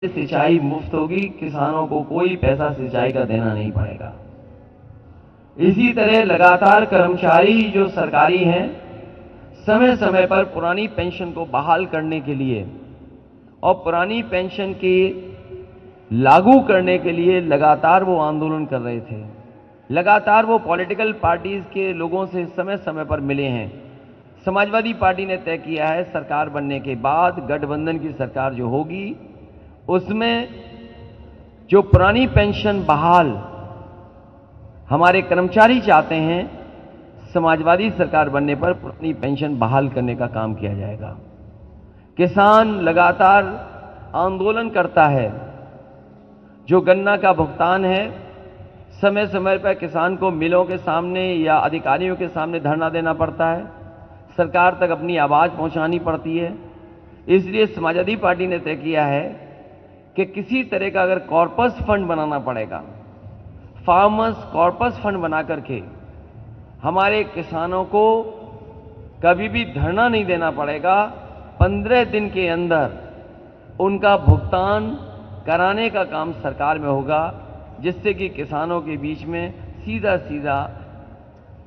सिंचाई मुफ्त होगी, किसानों को कोई पैसा सिंचाई का देना नहीं पड़ेगा। इसी तरह लगातार कर्मचारी जो सरकारी हैं, समय समय पर पुरानी पेंशन को बहाल करने के लिए और पुरानी पेंशन के लागू करने के लिए लगातार वो आंदोलन कर रहे थे। लगातार वो पॉलिटिकल पार्टीज के लोगों से समय समय पर मिले हैं। समाजवादी पार्टी ने तय किया है सरकार बनने के बाद गठबंधन की सरकार जो होगी उसमें जो पुरानी पेंशन बहाल हमारे कर्मचारी चाहते हैं, समाजवादी सरकार बनने पर पुरानी पेंशन बहाल करने का काम किया जाएगा। किसान लगातार आंदोलन करता है। जो गन्ना का भुगतान है, समय समय पर किसान को मिलों के सामने या अधिकारियों के सामने धरना देना पड़ता है, सरकार तक अपनी आवाज पहुंचानी पड़ती है। इसलिए समाजवादी पार्टी ने तय किया है कि किसी तरह का अगर कॉर्पस फंड बनाना पड़ेगा, फार्मर्स कॉर्पस फंड बना करके हमारे किसानों को कभी भी धरना नहीं देना पड़ेगा। 15 दिन के अंदर उनका भुगतान कराने का काम सरकार में होगा, जिससे कि किसानों के बीच में सीधा सीधा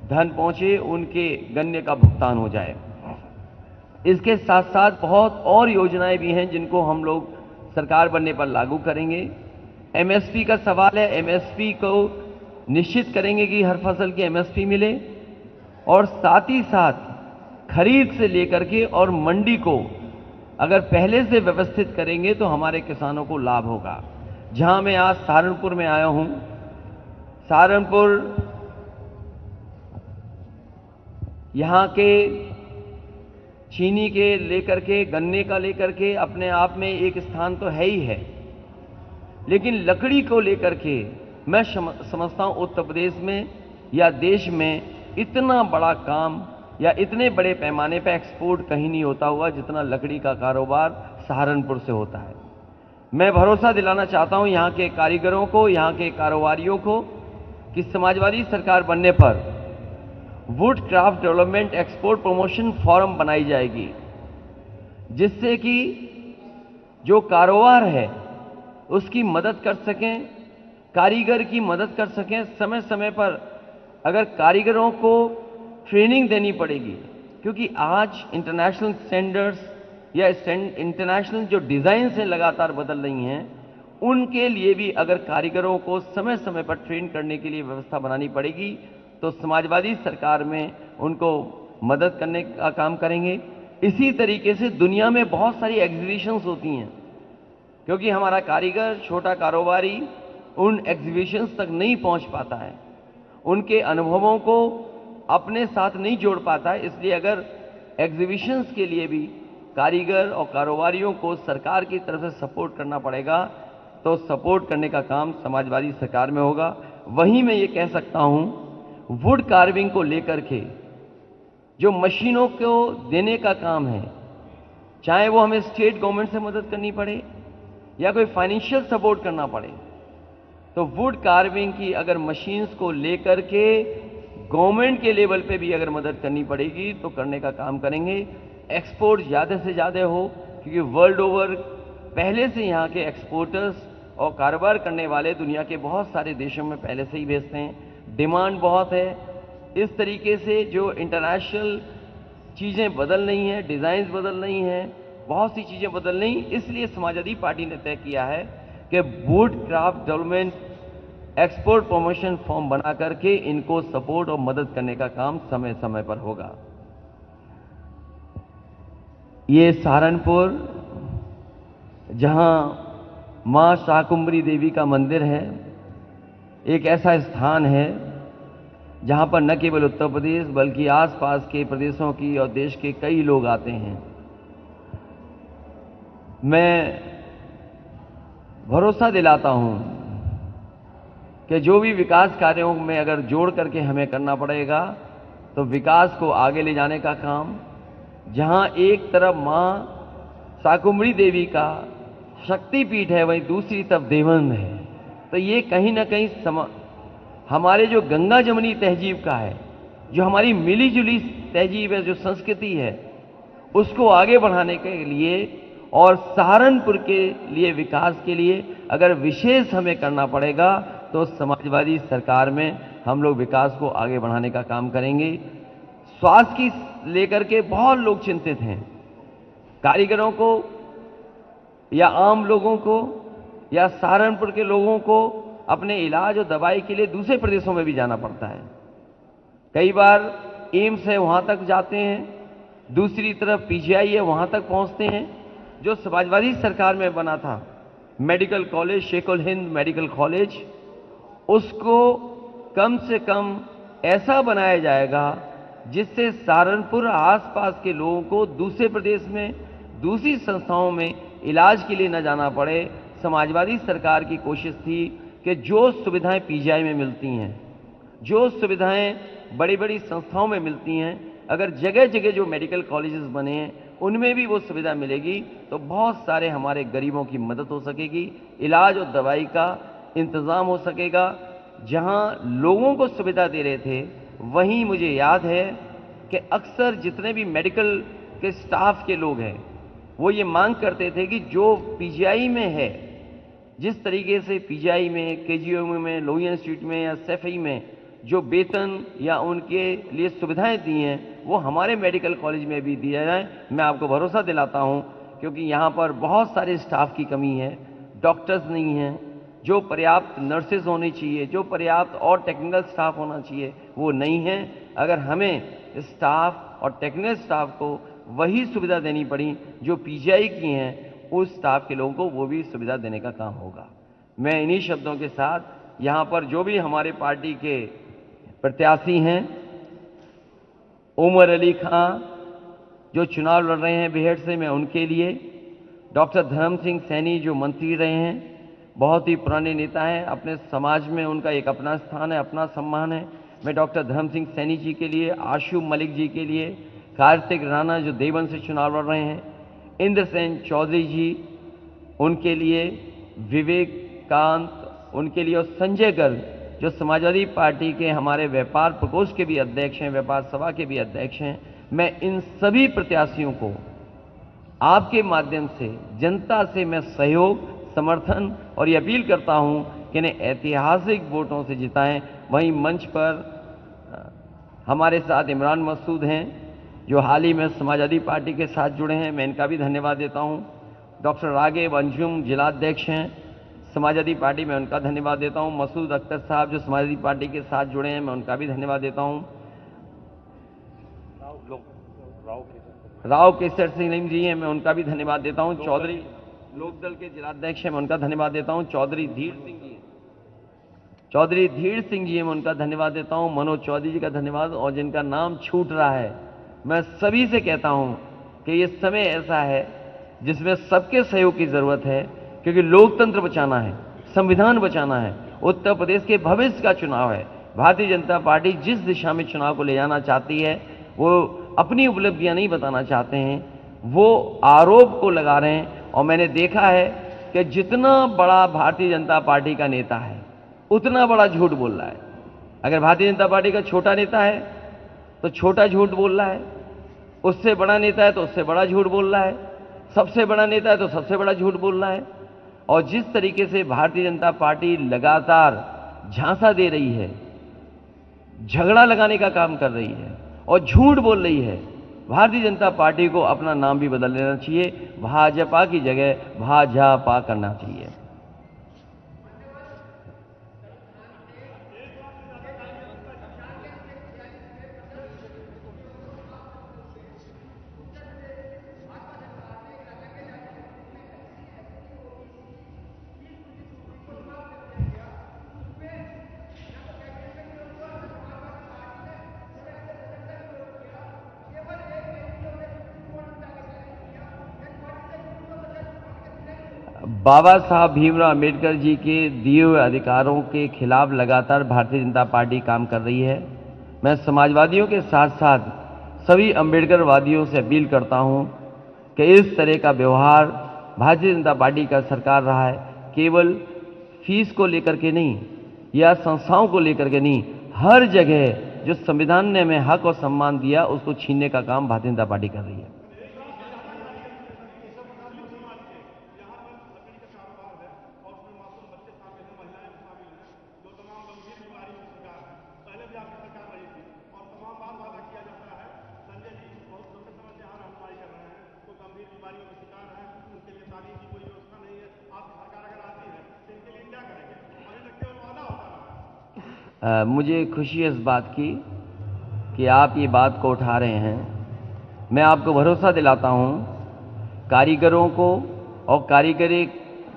धन पहुंचे, उनके गन्ने का भुगतान हो जाए। इसके साथ साथ बहुत और योजनाएं भी हैं जिनको हम लोग सरकार बनने पर लागू करेंगे। एमएसपी का सवाल है, एमएसपी को निश्चित करेंगे कि हर फसल की एमएसपी मिले, और साथ ही साथ खरीद से लेकर के और मंडी को अगर पहले से व्यवस्थित करेंगे तो हमारे किसानों को लाभ होगा। जहां मैं आज सहारनपुर में आया हूं, सहारनपुर यहां के चीनी के लेकर के, गन्ने का लेकर के अपने आप में एक स्थान तो है ही है, लेकिन लकड़ी को लेकर के मैं समझता हूं उत्तर प्रदेश में या देश में इतना बड़ा काम या इतने बड़े पैमाने पर एक्सपोर्ट कहीं नहीं होता हुआ जितना लकड़ी का कारोबार सहारनपुर से होता है। मैं भरोसा दिलाना चाहता हूं यहां के कारीगरों को, यहां के कारोबारियों को कि समाजवादी सरकार बनने पर would craft development export promotion forum बनाई जाएगी, जिससे कि जो कारोबार है उसकी मदद कर सकें, कारीगर की मदद कर सकें। समय समय पर अगर कारीगरों को ट्रेनिंग देनी पड़ेगी, क्योंकि आज इंटरनेशनल स्टैंडर्ड्स या इंटरनेशनल जो डिजाइन से लगातार बदल रही हैं, उनके लिए भी अगर कारीगरों को समय समय पर ट्रेन करने के लिए व्यवस्था बनानी पड़ेगी तो समाजवादी सरकार में उनको मदद करने का काम करेंगे। इसी तरीके से दुनिया में बहुत सारी एग्जीबिशंस होती हैं, क्योंकि हमारा कारीगर, छोटा कारोबारी उन एग्जीबिशंस तक नहीं पहुंच पाता है, उनके अनुभवों को अपने साथ नहीं जोड़ पाता है। इसलिए अगर एग्जीबिशंस के लिए भी कारीगर और कारोबारियों को सरकार की तरफ से सपोर्ट करना पड़ेगा, तो सपोर्ट करने का काम समाजवादी सरकार में होगा। वहीं मैं ये कह सकता हूं, वुड कार्विंग को लेकर के जो मशीनों को देने का काम है, चाहे वो हमें स्टेट गवर्नमेंट से मदद करनी पड़े या कोई फाइनेंशियल सपोर्ट करना पड़े, तो वुड कार्विंग की अगर मशीन्स को लेकर के गवर्नमेंट के लेवल पे भी अगर मदद करनी पड़ेगी तो करने का काम करेंगे। एक्सपोर्ट ज़्यादा से ज़्यादा हो, क्योंकि वर्ल्ड ओवर पहले से यहाँ के एक्सपोर्टर्स और कारोबार करने वाले दुनिया के बहुत सारे देशों में पहले से ही भेजते हैं, डिमांड बहुत है। इस तरीके से जो इंटरनेशनल चीज़ें बदल रही हैं, डिज़ाइंस बदल रही हैं, बहुत सी चीज़ें बदल रही, इसलिए समाजवादी पार्टी ने तय किया है कि would craft development export promotion form बना करके इनको सपोर्ट और मदद करने का काम समय समय पर होगा। ये सहारनपुर, जहां मां शाकुंभरी देवी का मंदिर है, एक ऐसा स्थान है जहां पर न केवल उत्तर प्रदेश बल्कि आसपास के प्रदेशों की और देश के कई लोग आते हैं। मैं भरोसा दिलाता हूं कि जो भी विकास कार्यों में अगर जोड़ करके हमें करना पड़ेगा तो विकास को आगे ले जाने का काम, जहां एक तरफ मां शाकुंभरी देवी का शक्तिपीठ है, वहीं दूसरी तरफ देवबंद है, तो ये कहीं ना कहीं हमारे जो गंगा जमुनी तहजीब का है, जो हमारी मिली जुली तहजीब है, जो संस्कृति है, उसको आगे बढ़ाने के लिए और सहारनपुर के लिए, विकास के लिए अगर विशेष हमें करना पड़ेगा तो समाजवादी सरकार में हम लोग विकास को आगे बढ़ाने का काम करेंगे। स्वास्थ्य की लेकर के बहुत लोग चिंतित हैं। कारीगरों को या आम लोगों को या सहारनपुर के लोगों को अपने इलाज और दवाई के लिए दूसरे प्रदेशों में भी जाना पड़ता है। कई बार एम्स है वहां तक जाते हैं, दूसरी तरफ पीजीआई है वहां तक पहुंचते हैं। जो समाजवादी सरकार में बना था medical college, Sheikh ul Hind medical college, उसको कम से कम ऐसा बनाया जाएगा जिससे सहारनपुर आसपास के लोगों को दूसरे प्रदेश में, दूसरी संस्थाओं में इलाज के लिए न जाना पड़े। समाजवादी सरकार की कोशिश थी कि जो सुविधाएं पीजीआई में मिलती हैं, जो सुविधाएं बड़ी बड़ी संस्थाओं में मिलती हैं, अगर जगह जगह जो मेडिकल कॉलेजेस बने हैं उनमें भी वो सुविधा मिलेगी तो बहुत सारे हमारे गरीबों की मदद हो सकेगी, इलाज और दवाई का इंतजाम हो सकेगा। जहां लोगों को सुविधा दे रहे थे, वहीं मुझे याद है कि अक्सर जितने भी मेडिकल के स्टाफ के लोग हैं वो ये मांग करते थे कि जो पीजीआई में है, जिस तरीके से पीजीआई में, केजीएम में, लोहिया इंस्टीट्यूट में या सैफई में जो वेतन या उनके लिए सुविधाएं दी हैं वो हमारे मेडिकल कॉलेज में भी दिया जाए। मैं आपको भरोसा दिलाता हूं, क्योंकि यहां पर बहुत सारे स्टाफ की कमी है, डॉक्टर्स नहीं हैं, जो पर्याप्त नर्सेज होनी चाहिए, जो पर्याप्त और टेक्निकल स्टाफ होना चाहिए वो नहीं है। अगर हमें स्टाफ और टेक्निकल स्टाफ को वही सुविधा देनी पड़ी जो पीजीआई की हैं, उस स्टाफ के लोगों को वो भी सुविधा देने का काम होगा। मैं इन्हीं शब्दों के साथ यहां पर जो भी हमारे पार्टी के प्रत्याशी हैं, उमर अली खां जो चुनाव लड़ रहे हैं बिहेड़ से, मैं उनके लिए, डॉक्टर धर्म सिंह सैनी जो मंत्री रहे हैं, बहुत ही पुराने नेता हैं, अपने समाज में उनका एक अपना स्थान है, अपना सम्मान है। मैं डॉक्टर धर्म सिंह सैनी जी के लिए, आशु मलिक जी के लिए, कार्तिक राणा जो देवबंद से चुनाव लड़ रहे हैं, इंद्रसेन चौधरी जी उनके लिए, विवेकांत उनके लिए, और संजय गर्ग जो समाजवादी पार्टी के हमारे व्यापार प्रकोष्ठ के भी अध्यक्ष हैं, व्यापार सभा के भी अध्यक्ष हैं। मैं इन सभी प्रत्याशियों को आपके माध्यम से, जनता से मैं सहयोग, समर्थन और ये अपील करता हूं कि इन्हें ऐतिहासिक वोटों से जिताएं। वहीं मंच पर हमारे साथ इमरान मसूद हैं जो हाल ही में समाजवादी पार्टी के साथ जुड़े हैं, मैं इनका भी धन्यवाद देता हूं। डॉक्टर रागिब अंजुम जिलाध्यक्ष हैं समाजवादी पार्टी में, उनका धन्यवाद देता हूं। मसूद अख्तर साहब जो समाजवादी पार्टी के साथ जुड़े हैं, मैं उनका भी धन्यवाद देता हूं। राव केसर सिंह जी हैं, मैं उनका भी धन्यवाद देता हूं। चौधरी लोकदल के जिलाध्यक्ष हैं, मैं उनका धन्यवाद देता हूं। चौधरी धीर सिंह जी हैं, मैं उनका धन्यवाद देता हूं। मनोज चौधरी जी का धन्यवाद। और जिनका नाम छूट रहा है, मैं सभी से कहता हूं कि ये समय ऐसा है जिसमें सबके सहयोग की जरूरत है, क्योंकि लोकतंत्र बचाना है, संविधान बचाना है, उत्तर प्रदेश के भविष्य का चुनाव है। भारतीय जनता पार्टी जिस दिशा में चुनाव को ले जाना चाहती है, वो अपनी उपलब्धियां नहीं बताना चाहते हैं, वो आरोप को लगा रहे हैं। और मैंने देखा है कि जितना बड़ा भारतीय जनता पार्टी का नेता है उतना बड़ा झूठ बोल रहा है। अगर भारतीय जनता पार्टी का छोटा नेता है तो छोटा झूठ बोल रहा है, उससे बड़ा नेता है तो उससे बड़ा झूठ बोल रहा है, सबसे बड़ा नेता है तो सबसे बड़ा झूठ बोल रहा है। और जिस तरीके से भारतीय जनता पार्टी लगातार झांसा दे रही है, झगड़ा लगाने का काम कर रही है और झूठ बोल रही है, भारतीय जनता पार्टी को अपना नाम भी बदल लेना चाहिए, भाजपा की जगह भाजपा करना चाहिए। बाबा साहब भीमराव अंबेडकर जी के दिए हुए अधिकारों के खिलाफ लगातार भारतीय जनता पार्टी काम कर रही है। मैं समाजवादियों के साथ साथ सभी अंबेडकरवादियों से अपील करता हूं कि इस तरह का व्यवहार भारतीय जनता पार्टी का सरकार रहा है, केवल फीस को लेकर के नहीं या संस्थाओं को लेकर के नहीं, हर जगह जो संविधान ने हमें हक और सम्मान दिया उसको छीनने का काम भारतीय जनता पार्टी कर रही है। मुझे खुशी है इस बात की कि आप ये बात को उठा रहे हैं। मैं आपको भरोसा दिलाता हूं, कारीगरों को और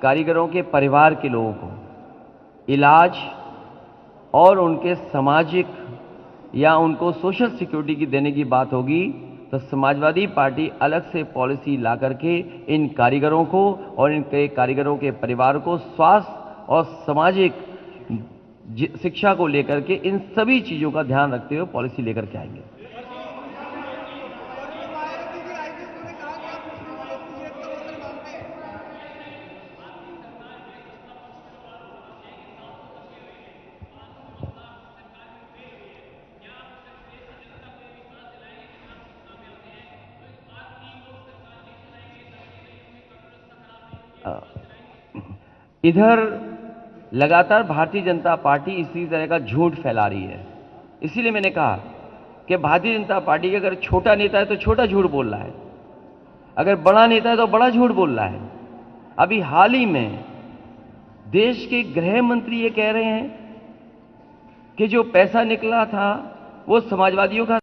कारीगरों के परिवार के लोगों को इलाज और उनके सामाजिक या उनको सोशल सिक्योरिटी की देने की बात होगी तो समाजवादी पार्टी अलग से पॉलिसी ला करके इन कारीगरों को और इनके कारीगरों के परिवार को स्वास्थ्य और सामाजिक शिक्षा को लेकर के इन सभी चीजों का ध्यान रखते हुए पॉलिसी लेकर के आएंगे। इधर लगातार भारतीय जनता पार्टी इसी तरह का झूठ फैला रही है। इसीलिए मैंने कहा कि भारतीय जनता पार्टी के अगर छोटा नेता है तो छोटा झूठ बोल रहा है, अगर बड़ा नेता है तो बड़ा झूठ बोल रहा है। अभी हाल ही में देश के गृह मंत्री ये कह रहे हैं कि जो पैसा निकला था वो समाजवादियों का